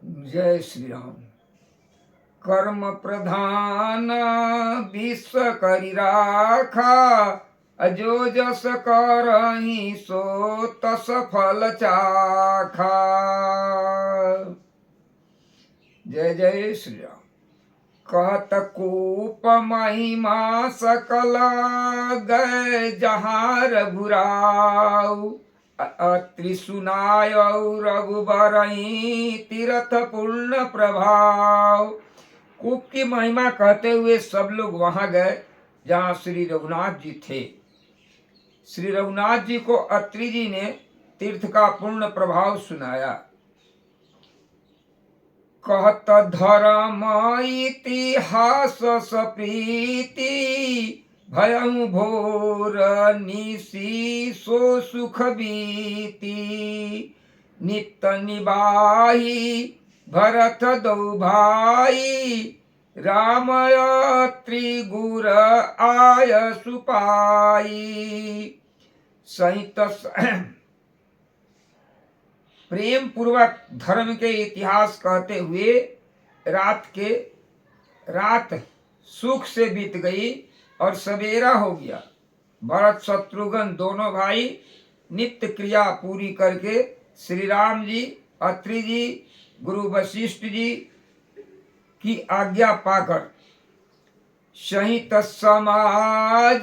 जय श्री राम। कर्म प्रधान विश्व करि राखा, अजो जस करहि सो तस फल चाखा। जय जय श्री राम। कहत कूप महिमा सकल, गए जहाँ रघुराऊ। अत्रि सुनायऊ रघुबरहि तीर्थ पूर्ण प्रभाव। कूप की महिमा कहते हुए सब लोग वहां गए जहां श्री रघुनाथ जी थे। श्री रघुनाथ जी को अत्रि जी ने तीर्थ का पूर्ण प्रभाव सुनाया। कहत धर्म इतिहास सप्रीति, भयउ भोर निशि सो सुख बीती। नित्य निबाही भरत दो भाई, राम त्रिगुर आय सुपाई। सहित प्रेम पूर्वक धर्म के इतिहास कहते हुए रात सुख से बीत गई और सवेरा हो गया। भरत शत्रुघ्न दोनों भाई नित्य क्रिया पूरी करके श्री राम जी, अत्रि जी, गुरु वशिष्ठ जी की आज्ञा पाकर सहित समाज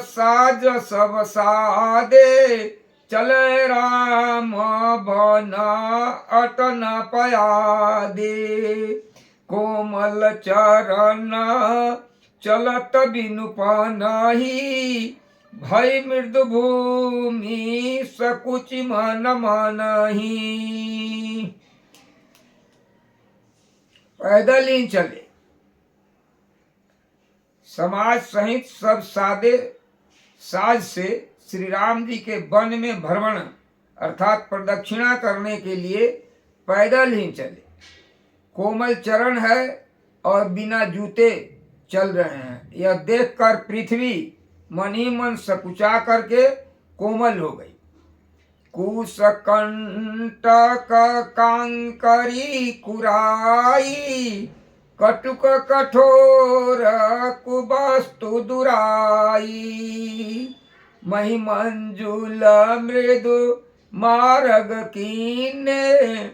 साज सब सादे, चले राम बन अटन पयादे। कोमल चरण चलत बिनु पनहि, भय मृदु भूमि सकुच मन मनहि। पैदल ही चले। समाज सहित सब सादे साज से श्री राम जी के वन में भ्रमण अर्थात प्रदक्षिणा करने के लिए पैदल ही चले। कोमल चरण है और बिना जूते चल रहे हैं। यह देखकर पृथ्वी मन ही मन सकुचा करके कोमल हो गई। कुश कंटक कांकरी कुराई, कटुक कठोर कुवस्तु दुराई। महिमंजुल मृदु मार्ग कीने,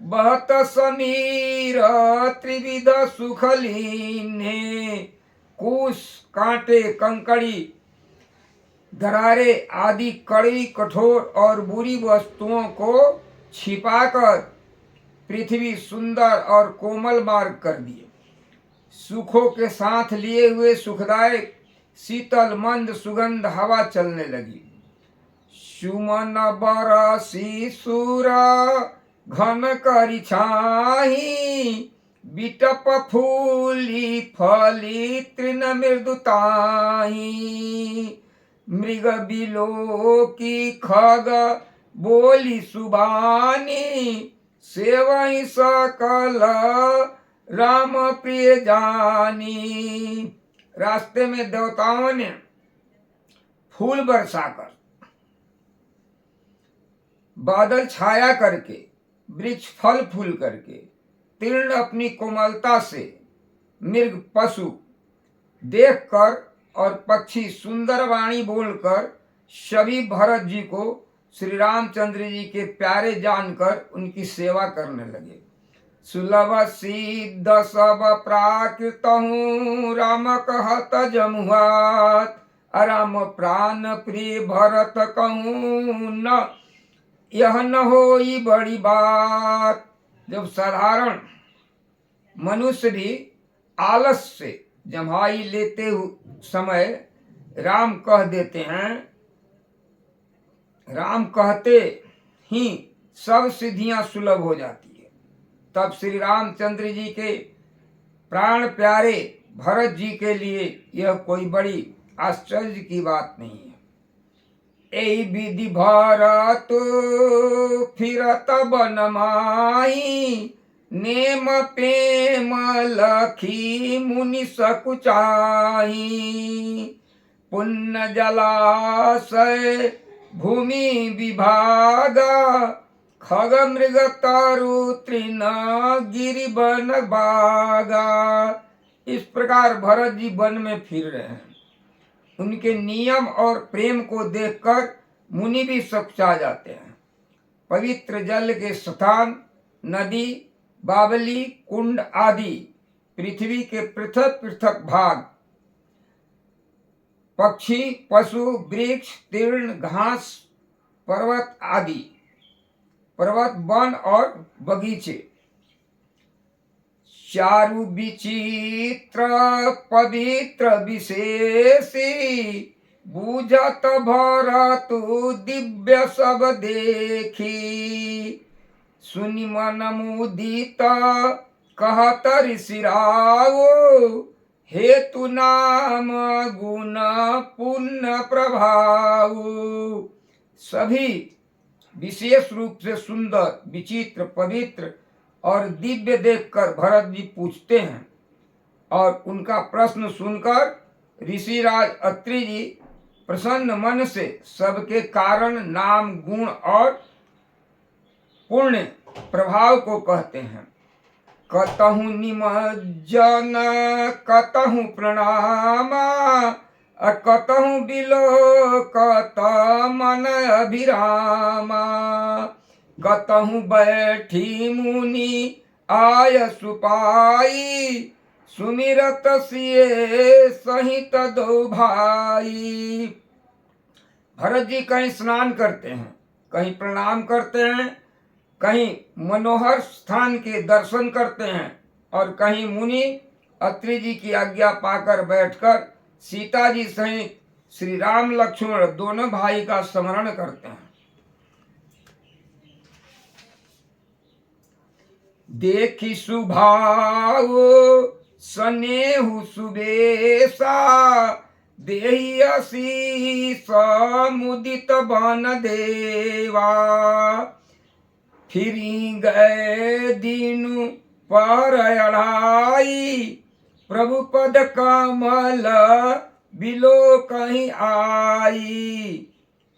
बहत समीर त्रिविध सुख लीने। कुश कांटे कंकड़ी दरारे आदि कड़वी कठोर और बुरी वस्तुओं को छिपाकर पृथ्वी सुंदर और कोमल मार्ग कर दिए। सुखों के साथ लिए हुए सुखदायक शीतल मंद सुगंध हवा चलने लगी। सुमन बरसी सुर घन करि छाही, बिटप फूली फली तृण मृदुताही। मृग बिलो की खग बोली सुबानी, सेवहि सकल राम प्रिय जानी। रास्ते में देवताओं ने फूल बरसाकर, बादल छाया करके, वृक्ष फल फूल करके, तीर्ण अपनी कोमलता से, मृग पशु देखकर और पक्षी सुंदर वाणी बोलकर सभी भरत जी को श्री रामचंद्र जी के प्यारे जानकर उनकी सेवा करने लगे। सुलभ सिद्ध सब प्राकृत हूँ, राम कहत जमुआत। राम प्राण प्रिय भरत कहूँ, न यह न होई बड़ी बात। जब साधारण मनुष्य भी आलस से जम्हाई लेते समय राम कह देते हैं, राम कहते ही सब सिद्धियां सुलभ हो जाती है। तब श्री रामचंद्र जी के प्राण प्यारे भरत जी के लिए यह कोई बड़ी आश्चर्य की बात नहीं है। एहि विधि भरत फिरत बन माही, नेम प्रेम लखी मुनि सकुचाही। पुण्य जलाशय भूमि विभागा, खग मृग तरु तृण गिरि वन बागा। इस प्रकार भरत जी वन में फिर रहे हैं। उनके नियम और प्रेम को देखकर मुनि भी सकुचा जाते हैं। पवित्र जल के स्थान, नदी, बावली, कुंड आदि, पृथ्वी के पृथक पृथक भाग, पक्षी, पशु, वृक्ष, तीर्ण, घास, पर्वत आदि, पर्वत, वन और बगीचे, चारु विचित्र पवित्र विशेषी, बूझत भरतु दिव्य सब देखी। सुनि मन मुदित कहत ऋषिराओ, हेतु नाम गुण पुण्य प्रभाव। सभी विशेष रूप से सुंदर, विचित्र, पवित्र और दिव्य देखकर भरत जी पूछते हैं और उनका प्रश्न सुनकर ऋषिराज अत्रि जी प्रसन्न मन से सबके कारण, नाम, गुण और पुण्य प्रभाव को कहते हैं। कतहु निमज्जन कतहु प्रणामा, कतहु बिलोकत मन अभिरामा। कतहु बैठी मुनि आय सुपाई, सुमिरत सिए सहित दो भाई। भरत जी कहीं स्नान करते हैं, कहीं प्रणाम करते हैं, कहीं मनोहर स्थान के दर्शन करते हैं और कहीं मुनि अत्रि जी की आज्ञा पाकर बैठकर सीता जी सहित श्री राम लक्ष्मण दोनों भाई का स्मरण करते हैं। देखी सुभाव स्नेहु सुबेसा, देहि आशीष मुदित बन देवा। फिरी गए दीनु पर अढ़ाई, प्रभु पद कमल बिलो कहीं आई।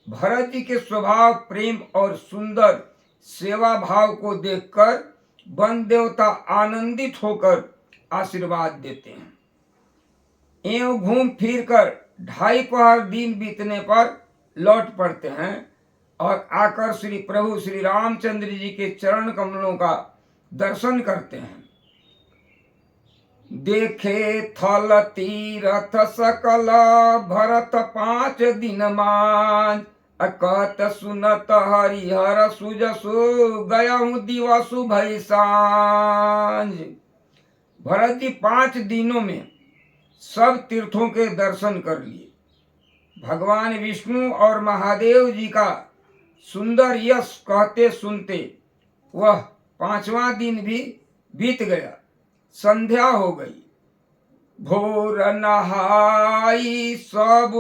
भरत जी के स्वभाव, प्रेम और सुंदर सेवा भाव को देखकर वन देवता आनंदित होकर आशीर्वाद देते हैं। एवं घूम फिर कर 2.5 पहर दिन बीतने पर लौट पड़ते हैं और आकर श्री प्रभु श्री रामचंद्र जी के चरण कमलों का दर्शन करते हैं। देखे थल तीरथ सकल भरत 5 दिन मान, अकत सुनत हरिहर सुजसु गयहु दिवसु भई सांझ। भरत जी 5 दिनों में सब तीर्थों के दर्शन कर लिए। भगवान विष्णु और महादेव जी का सुंदर यश कहते सुनते वह 5वां दिन भी बीत गया। संध्या हो गई। भोर नहाई सब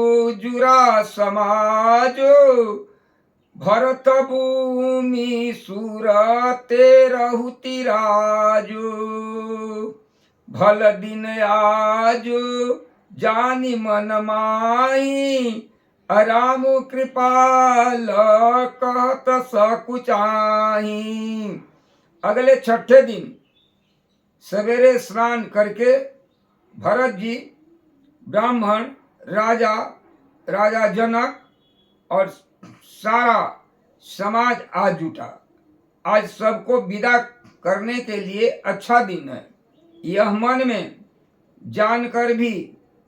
जुरा समाजो, भरत भूमि सुर तेरहु तिराजो। भल दिन आजो जानी मन माही, राम कृपाल कहत सकुचाही। अगले 6ठे दिन सवेरे स्नान करके भरत जी, ब्राह्मण, राजा जनक और सारा समाज आज जुटा। आज सबको विदा करने के लिए अच्छा दिन है। यह मन में जानकर भी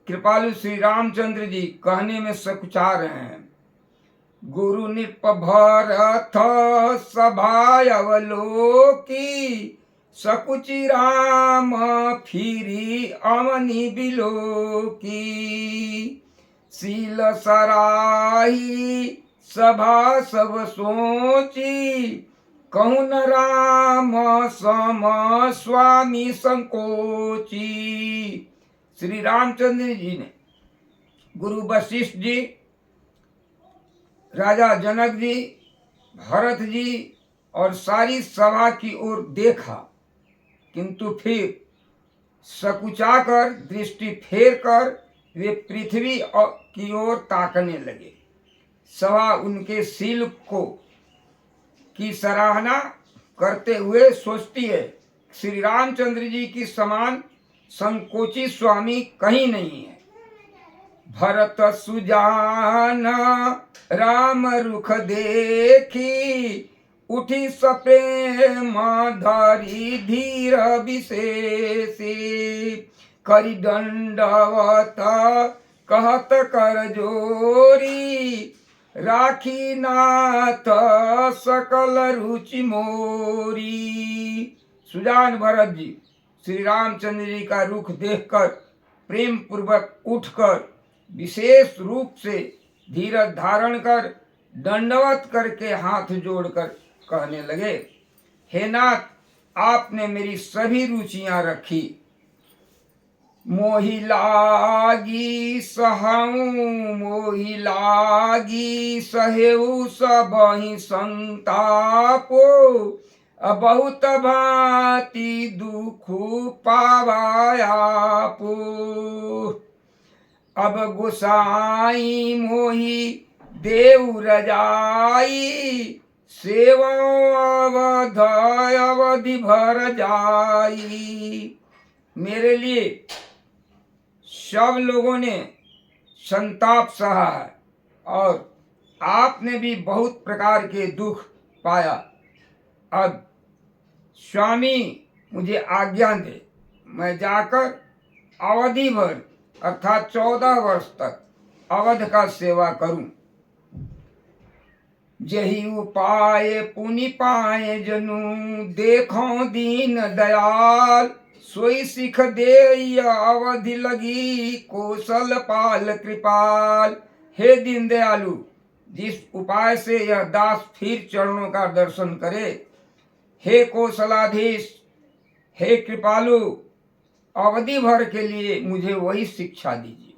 कृपालु श्री रामचंद्र जी कहने में सकुचा रहे हैं। गुरु निप भरत सभा अवलोकी, सकुचि राम फिरी अमनि बिलोकी। शील सराही सभा सब सोची, कहूँ न राम सम स्वामी संकोची। श्री रामचंद्र जी ने गुरु वशिष्ठ जी, राजा जनक जी, भरत जी और सारी सभा की ओर देखा, किंतु फिर सकुचाकर दृष्टि फेर कर वे पृथ्वी की ओर ताकने लगे। सभा उनके शील को की सराहना करते हुए सोचती है, श्री रामचंद्र जी की समान संकोची स्वामी कहीं नहीं है। भरत सुजान राम रुख देखी, उठी सप्रेम धारी धीर विशेषी, करी दंडवत कहत कर जोरी, राखी नाथ सकल रुचि मोरी। सुजान भरत जी श्री रामचंद्र जी का रुख देखकर प्रेम पूर्वक उठकर विशेष रूप से धीरज धारण कर दंडवत करके हाथ जोड़कर कहने लगे, हे नाथ, आपने मेरी सभी रुचियां रखी। मोहि लागी सहऊं मोहि लागी सहेऊ सबहि संतापो, बहुत भांति दुख पावायापो। अब गोसाई मोहि देव रजाई, सेवा अवध अवधि भर जाई। मेरे लिए सब लोगों ने संताप सहा है और आपने भी बहुत प्रकार के दुख पाया। अब स्वामी मुझे आज्ञा दे, मैं जाकर अवधि भर अर्थात 14 वर्ष तक अवध का सेवा करूं। जही उपाय पुनि पाए जनु, देखो दीन दयाल, सोई सिख दे अवधि लगी, कौशल पाल कृपाल। हे दीन दयालु, जिस उपाय से यह दास फिर चरणों का दर्शन करे, हे कौशलाधीश, हे कृपालु, अवधि भर के लिए मुझे वही शिक्षा दीजिए।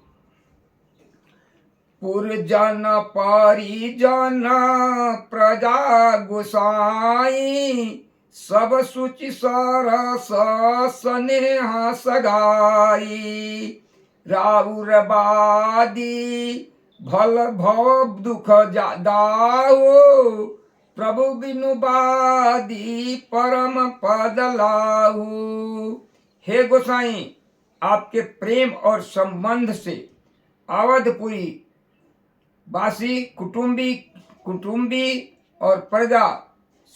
पुरजन परिजन प्रजा गोसाई, सब सुचि सरस स्नेह सगाई। राउर बादी भल भव दुख दाहो, प्रभु बिनु बादी परम पद लाहू। हे गोसाई, आपके प्रेम और संबंध से अवधपुरी वासी कुटुंबी और प्रजा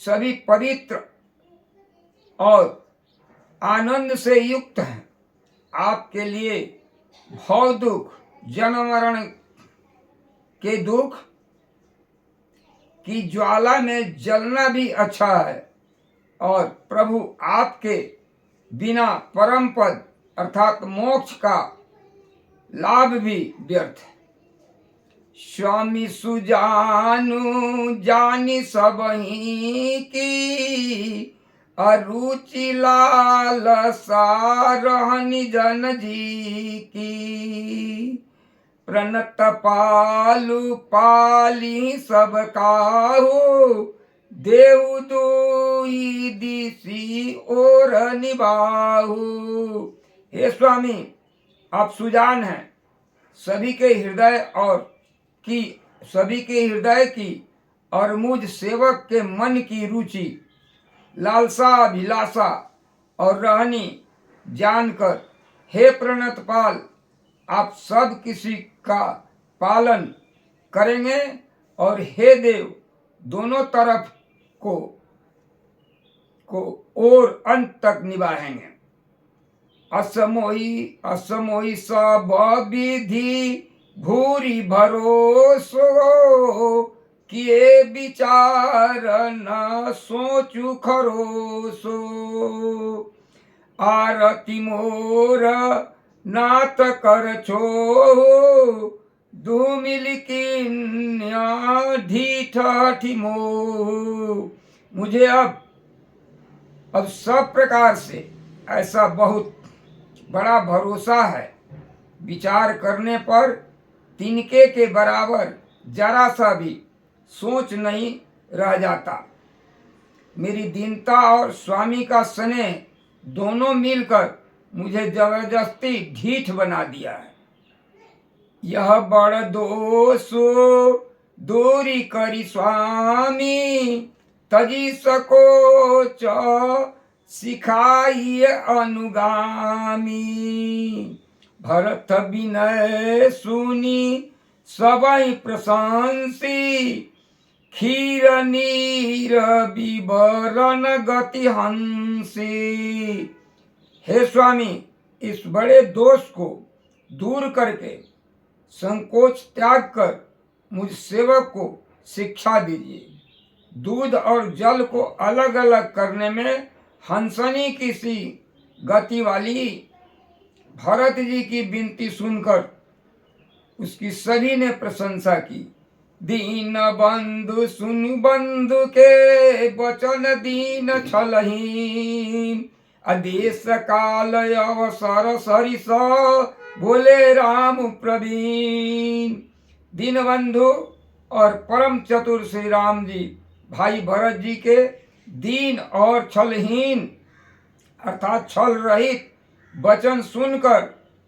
सभी पवित्र और आनंद से युक्त हैं। आपके लिए भव दुख, जन्म मरण के दुख की ज्वाला में जलना भी अच्छा है और प्रभु आपके बिना परम पद अर्थात मोक्ष का लाभ भी व्यर्थ है। स्वामी सुजानु जानी सबही की, अरुचि लालसा रहनि जन जी की। प्रणत पालु पाली सब काहू, देव दुई दिसी और निबाहू। हे स्वामी, आप सुजान हैं, सभी के हृदय की और मुझ सेवक के मन की रुचि, लालसा, अभिलाषा और रहनी जानकर, हे प्रणत पाल, आप सब किसी का पालन करेंगे और हे देव, दोनों तरफ को और अंत तक निभाएंगे। असमोही सब विधि भूरी भरोसो, किए विचार न सोचु खरोसो। आरती मोर नाथ कर छो, धूमिल किन्या ढीठ मोह। मुझे अब सब प्रकार से ऐसा बहुत बड़ा भरोसा है, विचार करने पर तिनके के बराबर जरा सा भी सोच नहीं रह जाता। मेरी दीनता और स्वामी का स्नेह दोनों मिलकर मुझे जबरदस्ती ढीठ बना दिया है। यह बड़ दोष दूरी करी स्वामी, तजी सको सिखाइए अनुगामी। भरत विनय सुनी सबई प्रशंसी, खीर नीर विवरण गति हंसी। हे स्वामी, इस बड़े दोष को दूर करके संकोच त्याग कर मुझ सेवक को शिक्षा दीजिए। दूध और जल को अलग अलग करने में हंसनी की सी गति वाली भरत जी की विनती सुनकर उसकी सभी ने प्रशंसा की। दीन बंधु सुन बंधु के वचन दीन छलहीन, आदेश काल अवसर सरिस बोले राम प्रवीण। दीन बंधु और परम चतुर श्री राम जी भाई भरत जी के दीन और छलहीन अर्थात छल रहित वचन सुनकर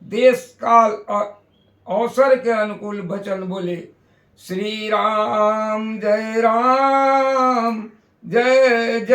देश काल और अवसर के अनुकूल वचन बोले। श्री राम जय जय